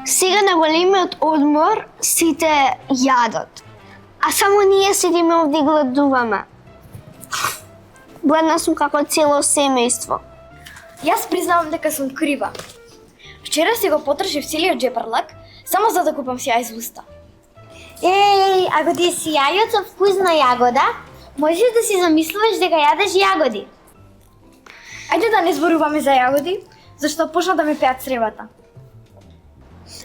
Сега на големиот одмор сите јадат, а само ние седиме овде и гладуваме. Гладна сум како цело семејство. Јас признавам дека сум крива. Вчера си го потрошив целиот джепарлак, само за да купам си јај уста. Еј, ако ти си јајот со вкусна јагода, можеш да си замислуваш дека јадеш јагоди. Ајде да не зборуваме за јагоди, зашто почна да ми пеат цревата.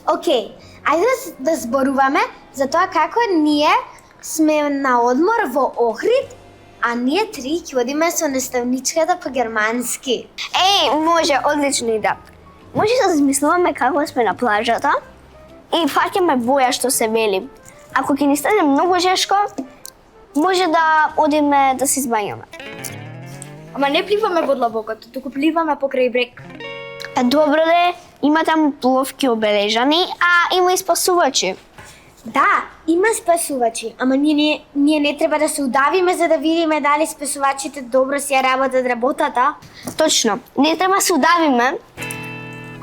Океј, ајде да зборуваме за тоа како ние сме на одмор во Охрид, а ние три ќе одиме со наставничката по германски. Еј, може, одлична идеја. Може да замислуваме како сме на плажата и фаќаме боја што се вели. Ако ќе ни стане многу жешко, може да одиме да се избањаме. Ама не пливаме во длабокото, туку пливаме покрај брег. Па добро де, има таму пловки обележани, а има и спасувачи. Да, има спасувачи, ама ние не треба да се удавиме за да видиме дали спасувачите добро си ја работат работата. Точно, не треба да се удавиме,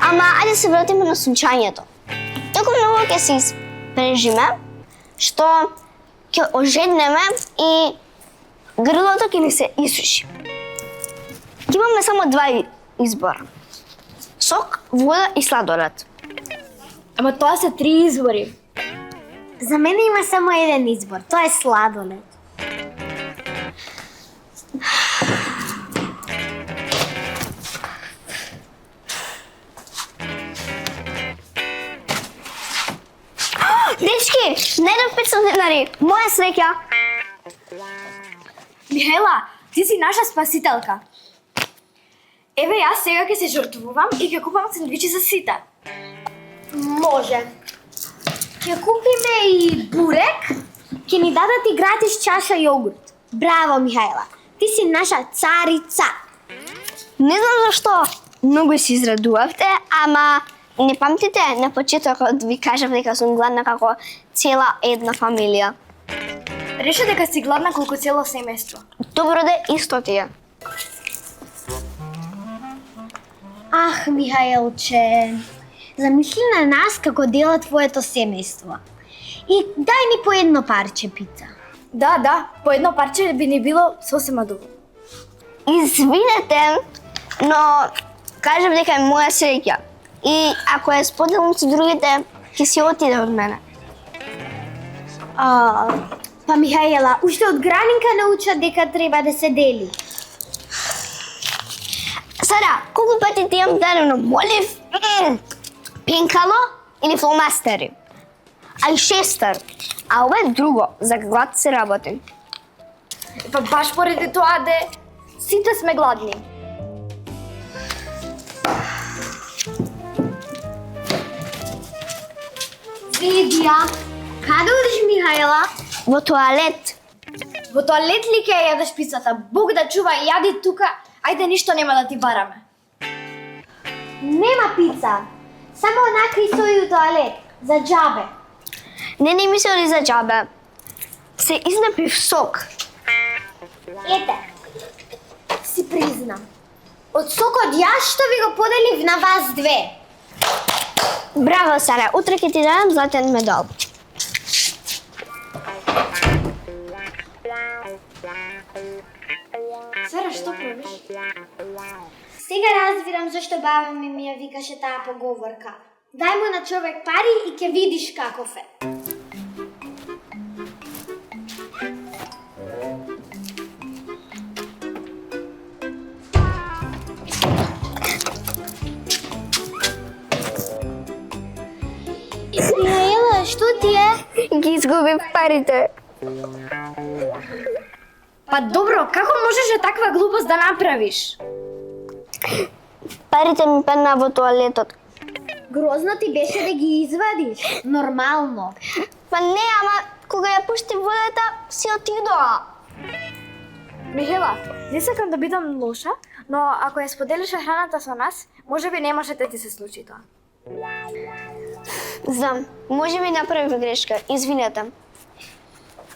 ама ајде се вратиме на сончањето. Толку многу ќе се испрежиме, што ќе ожеднеме и грлото ќе ни се исуши. Ќе имаме само два избора. Сок, вода и сладолед. Ама тоа се три извори. За мене има само еден избор, тоа е сладолед. Дечки, најдов 500 денари, моја среќа. Михаела, ти си наша спасителка. Еве јас сега ќе се жртвувам и ќе купам сендвичи за сите. Може. Ќе купиме и бурек, ќе ни дадат и гратис чаша јогурт. Браво, Михаела, ти си наша царица. Не знам зашто многу се израдувавте, ама не памтите на почетокот ви кажав дека сум гладна како цела една фамилија. Реши дека си гладна колку цело семејство. Добро де, исто ти е. Ах, Михаелче, замисли на нас како дел од твоето семејство. И дај ни по едно парче пица. Да, по едно парче би ни било сосема доволно. Извинете, но кажав дека е моја среќа. И ако ја споделам со другите, ќе си отиде од мене. Па Михаела, уште од гранинка науча дека треба да се дели. Сара, колку пати ти имам дадено молив, пенкало или фломастери? А и шестер. А ова е друго, за глад се работи. Па баш поради тоа де сите сме гладни. Видија, каде одиш, Михаела? Во тоалет. Во тоалет ли ќе ја јадеш пицата? Бог да чува, јади тука, ајде ништо нема да ти бараме. Нема пица. Само онака и стои у тоалет, за џабе. Не мислели за џабе. Се изнапив сок. Ете, си признам. Од сокот јас што ви го поделив на вас две. Браво, Сара, утре ќе ти дадам златен медал. Сара, што правиш? Сега разбирам зашто баба ми ја викаше таа поговорка. Дај му на човек пари и ќе видиш каков е. Михаела, што ти е? Ги изгубив парите. Па добро, како можеше таква глупост да направиш? Парите ми паднаа во тоалетот. Грозно ти беше да ги извадиш. Нормално. Па не, ама кога ја пушти водата, си отидоа. Михаела, не сакам да бидам лоша, но ако ја споделиш храната со нас, можеби немаше да ти се случи тоа. Знам, може би направив грешка, извинете.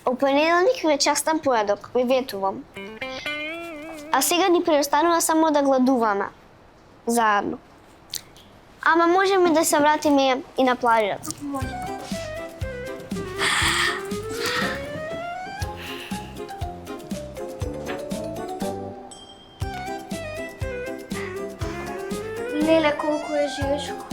О понеделник вечерстан поедок, ви ветувам. А сега ни преостанува само да гладуваме. Заедно. Ама можеме да се вратиме и на плажата. Може. Леле, колку е жешко.